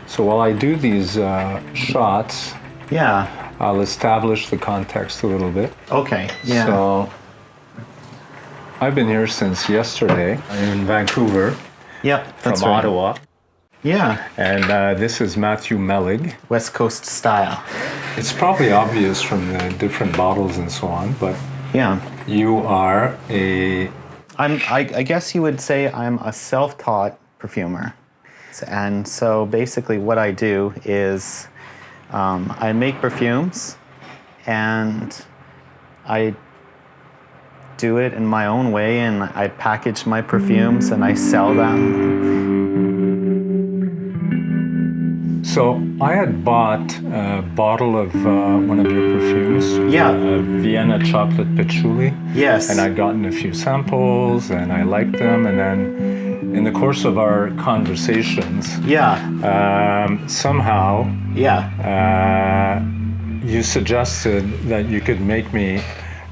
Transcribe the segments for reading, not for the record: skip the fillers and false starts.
So while I do these shots, Yeah. I'll establish the context a little bit. Okay. Yeah. So I've been here since yesterday. I'm in Vancouver. Yep. That's from right. Ottawa. Yeah. And this is Matthew Meleg. West Coast style. It's probably obvious from the different bottles and so on, but Yeah. you are a... I guess you would say I'm a self-taught perfumer. And so basically what I do is I make perfumes and I do it in my own way, and I package my perfumes and I sell them. So I had bought a bottle of one of your perfumes. Yeah. Vienna Chocolate Patchouli. Yes. And I'd gotten a few samples and I liked them, and then in the course of our conversations, somehow you suggested that you could make me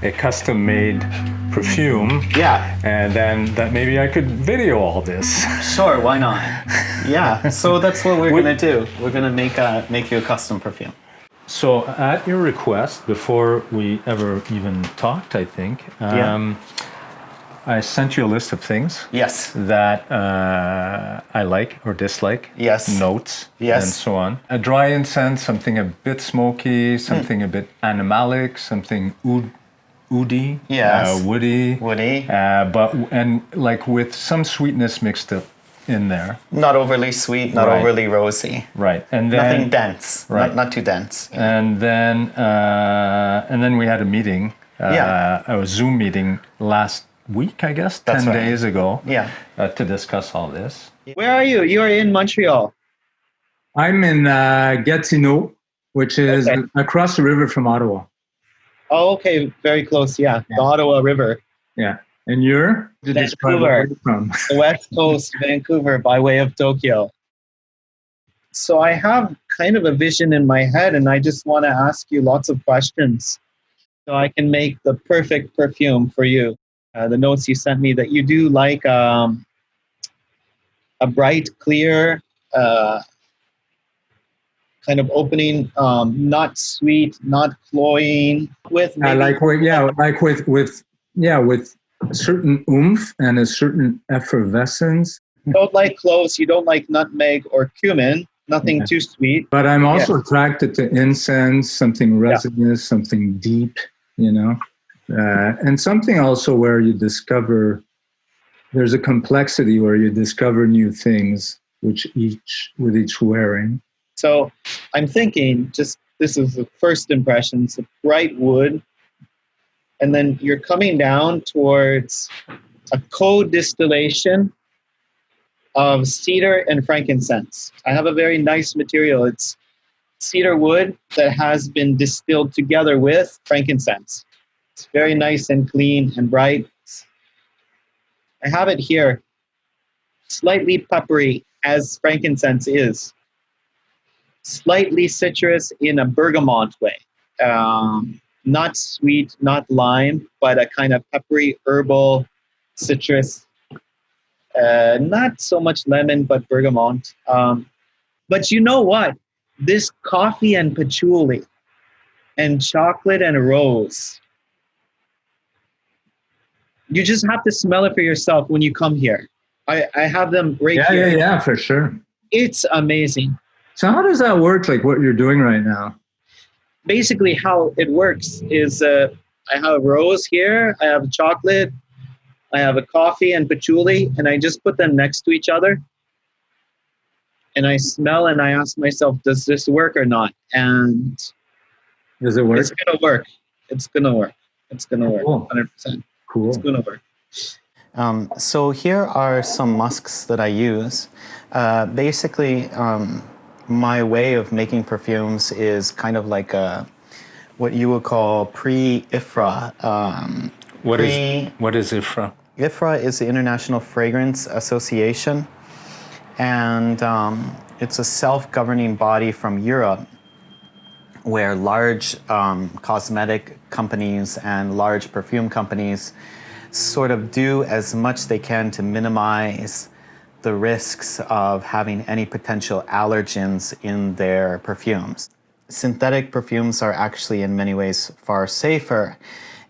a custom-made perfume. Yeah. And then that maybe I could video all this. Sure, why not? Yeah. So that's what we're gonna do. We're gonna make you a custom perfume. So at your request, before we ever even talked, I think, I sent you a list of things. Yes. That I like or dislike. Yes. Notes. Yes. And so on. A dry incense, something a bit smoky, something a bit animalic, something woody. Yes. Woody. Woody. And like with some sweetness mixed up in there. Not overly sweet, not overly rosy. Right. And then nothing dense. Right. Not too dense. And then we had a meeting. A Zoom meeting last week, I guess, 10 days ago. Yeah. To discuss all this. Where are you? You are in Montreal. I'm in Gatineau, which is across the river from Ottawa. Oh, okay. Very close, yeah. The Ottawa River. Yeah. And you're? Vancouver. From. The West Coast, Vancouver, by way of Tokyo. So I have kind of a vision in my head, and I just want to ask you lots of questions so I can make the perfect perfume for you. The notes you sent me that you do like a bright, clear, kind of opening, not sweet, not cloying, with maybe with a certain oomph and a certain effervescence. You don't like cloves, you don't like nutmeg or cumin, nothing too sweet. But I'm also attracted to incense, something resinous, something deep, and something also where you discover, there's a complexity where you discover new things with each wearing. So I'm thinking, just this is the first impressions, of bright wood, and then you're coming down towards a co-distillation of cedar and frankincense. I have a very nice material. It's cedar wood that has been distilled together with frankincense. It's very nice and clean and bright. I have it here, slightly peppery as frankincense is. Slightly citrus in a bergamot way. Not sweet, not lime, but a kind of peppery, herbal, citrus. Not so much lemon, but bergamot. But you know what? This coffee and patchouli and chocolate and rose, you just have to smell it for yourself when you come here. I have them right here. Yeah, for sure. It's amazing. So how does that work, like what you're doing right now? Basically how it works is I have rose here, I have chocolate, I have a coffee and patchouli, and I just put them next to each other. And I smell and I ask myself, does this work or not? And does it work? It's going to work. It's going to work. It's going to work. Cool. 100%. Cool. It's going to work. So here are some musks that I use. Basically, my way of making perfumes is kind of like what you would call pre-IFRA. What is IFRA? IFRA is the International Fragrance Association, and it's a self-governing body from Europe where large cosmetic companies and large perfume companies sort of do as much they can to minimize the risks of having any potential allergens in their perfumes. Synthetic perfumes are actually in many ways far safer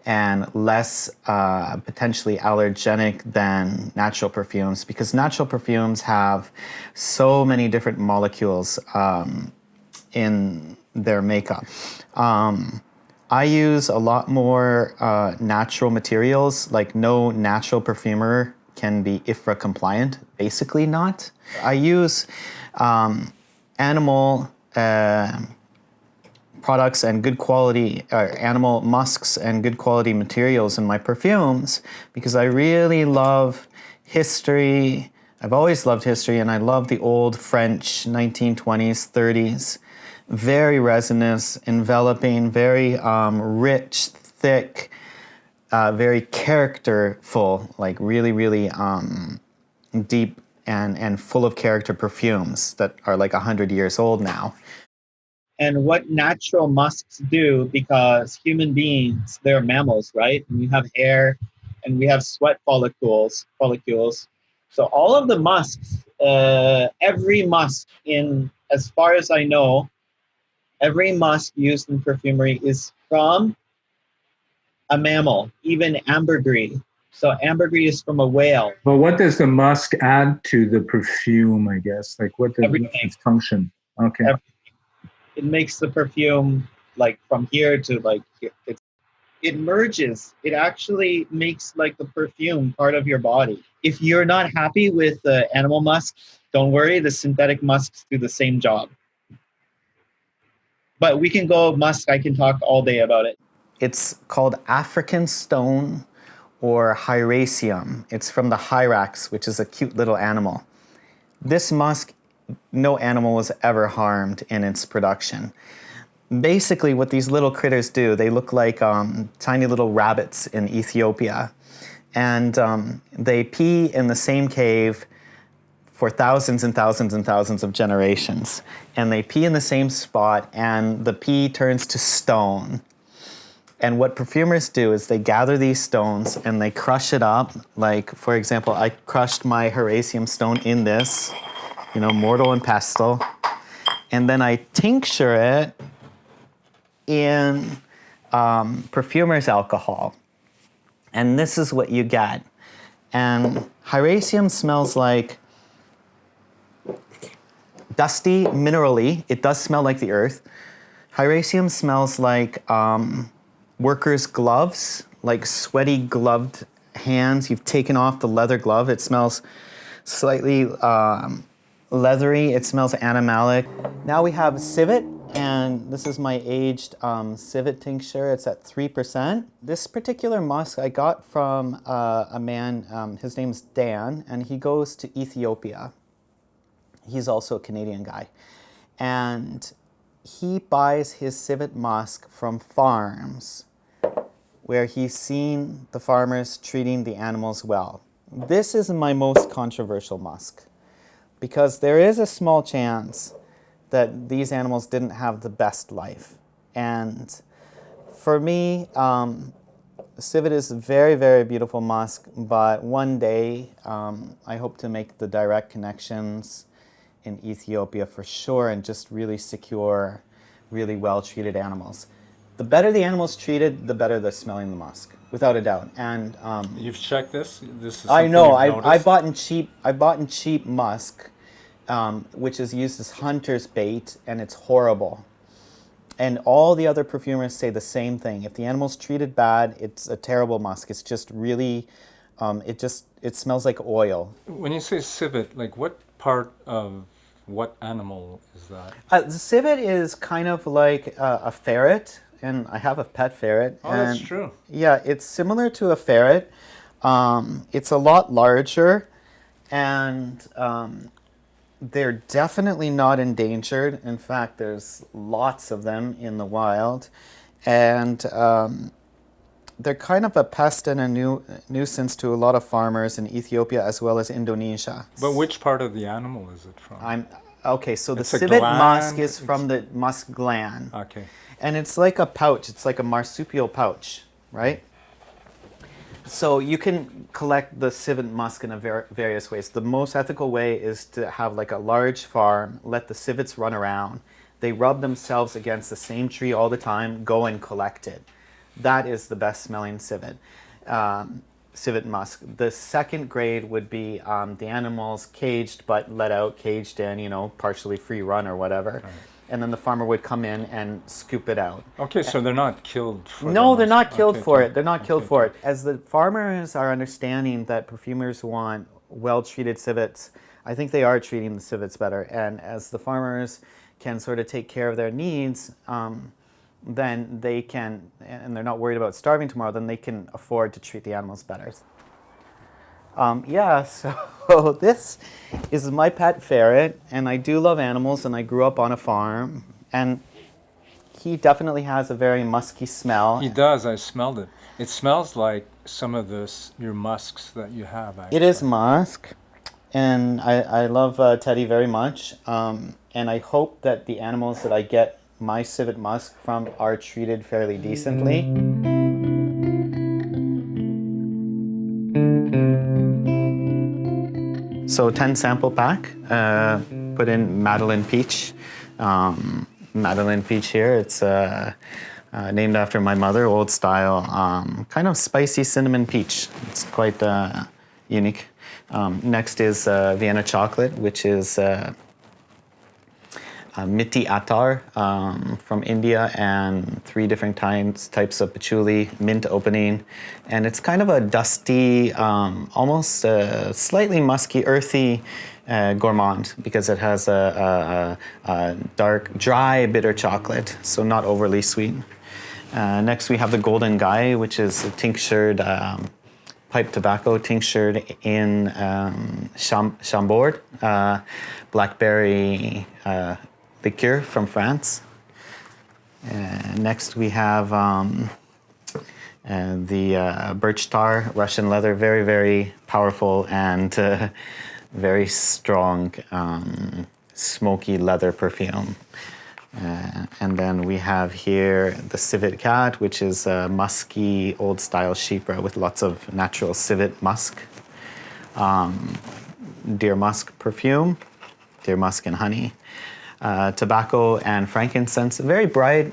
and less potentially allergenic than natural perfumes, because natural perfumes have so many different molecules in their makeup. I use a lot more natural materials, like no natural perfumer can be IFRA compliant, basically not. I use animal products and good quality, animal musks and good quality materials in my perfumes because I really love history. I've always loved history, and I love the old French 1920s, 30s. Very resinous, enveloping, very rich, thick, very characterful, like really, really deep and full of character perfumes that are like 100 years old now. And what natural musks do, because human beings, they're mammals, right? And we have hair and we have sweat follicles. So all of the musks, every musk as far as I know, every musk used in perfumery is from a mammal, even ambergris. So ambergris is from a whale. But what does the musk add to the perfume, I guess? Like what's its function? Okay. It makes the perfume like from here to like here. It merges. It actually makes like the perfume part of your body. If you're not happy with the animal musk, don't worry. The synthetic musks do the same job. But we can go musk. I can talk all day about it. It's called African stone or Hyraceum. It's from the hyrax, which is a cute little animal. This musk, no animal was ever harmed in its production. Basically, what these little critters do, they look like tiny little rabbits in Ethiopia. And they pee in the same cave for thousands and thousands and thousands of generations. And they pee in the same spot, and the pee turns to stone. And what perfumers do is they gather these stones and they crush it up. Like, for example, I crushed my Hyraceum stone in this, mortar and pestle. And then I tincture it in perfumer's alcohol. And this is what you get. And Hyraceum smells like dusty, minerally. It does smell like the earth. Hyraceum smells like workers' gloves, like sweaty gloved hands. You've taken off the leather glove. It smells slightly leathery. It smells animalic. Now we have civet, and this is my aged civet tincture. It's at 3%. This particular musk I got from a man, his name's Dan, and he goes to Ethiopia. He's also a Canadian guy. And he buys his civet musk from farms where he's seen the farmers treating the animals well. This is my most controversial musk because there is a small chance that these animals didn't have the best life. And for me, civet is a very, very beautiful musk, but one day I hope to make the direct connections in Ethiopia for sure and just really secure really well-treated animals. The better the animal's treated, the better they're smelling the musk, without a doubt. And you've checked this? This is I know. I bought in cheap musk, which is used as hunter's bait, and it's horrible. And all the other perfumers say the same thing. If the animal's treated bad, it's a terrible musk. It's just really, it smells like oil. When you say civet, like what part of what animal is that? The civet is kind of like a ferret. And I have a pet ferret. Oh, that's true. Yeah, it's similar to a ferret. It's a lot larger, and they're definitely not endangered. In fact, there's lots of them in the wild. And they're kind of a pest and a nuisance to a lot of farmers in Ethiopia as well as Indonesia. But which part of the animal is it from? Okay, so the It's a civet musk gland? is from the musk gland. Okay. And it's like a pouch. It's like a marsupial pouch, right? So you can collect the civet musk in various ways. The most ethical way is to have like a large farm, let the civets run around. They rub themselves against the same tree all the time, go and collect it. That is the best smelling civet musk. The second grade would be the animals caged but let out, caged in, partially free run or whatever. Right. And then the farmer would come in and scoop it out. Okay, so they're not killed for No, they're not killed for okay. it. They're not killed for it. As the farmers are understanding that perfumers want well-treated civets, I think they are treating the civets better. And as the farmers can sort of take care of their needs, then they can, and they're not worried about starving tomorrow, then they can afford to treat the animals better. So this is my pet ferret, and I do love animals, and I grew up on a farm, and he definitely has a very musky smell. He does, I smelled it. It smells like some of your musks that you have, actually. It is musk, and I love Teddy very much, and I hope that the animals that I get my civet musk from are treated fairly decently. So 10 sample pack, put in Madeleine Peach. Madeleine Peach here, it's named after my mother, old style, kind of spicy cinnamon peach. It's quite unique. Next is Vienna Chocolate, which is Mitti Attar from India, and 3 different types of patchouli, mint opening. And it's kind of a dusty, almost slightly musky, earthy gourmand, because it has a dark, dry, bitter chocolate, so not overly sweet. Next we have the Golden Guy, which is a tinctured pipe tobacco, tinctured in Chambord, blackberry liqueur from France. Next we have the Birchstar Russian leather, very, very powerful and very strong smoky leather perfume. And then we have here the Civet Cat, which is a musky old style chypre with lots of natural civet musk. Deer Musk perfume, Deer Musk and honey. Tobacco and frankincense, very bright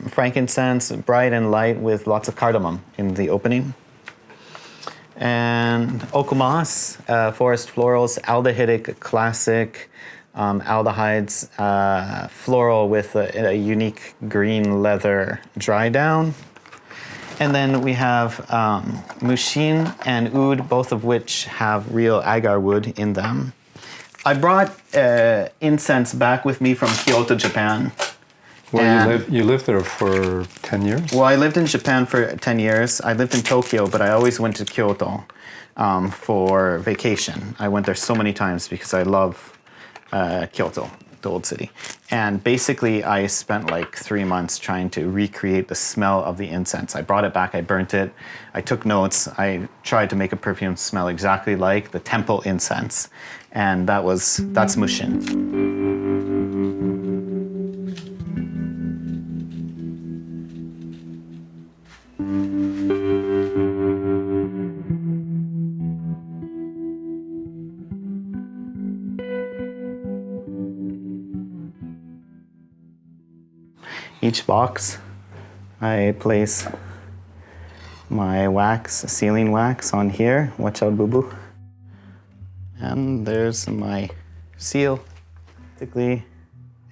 frankincense, bright and light with lots of cardamom in the opening. And Okumas, forest florals, aldehydic, classic aldehydes, floral with a unique green leather dry down. And then we have Mushin and Oud, both of which have real agar wood in them. I brought incense back with me from Kyoto, Japan. Well, you lived there for 10 years? Well, I lived in Japan for 10 years. I lived in Tokyo, but I always went to Kyoto for vacation. I went there so many times because I love Kyoto, the old city. And basically, I spent like 3 months trying to recreate the smell of the incense. I brought it back, I burnt it, I took notes, I tried to make a perfume smell exactly like the temple incense. And that's Mushin. Each box, I place my wax, sealing wax on here. Watch out, boo-boo. And there's my seal. Basically,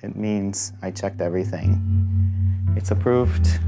it means I checked everything. It's approved.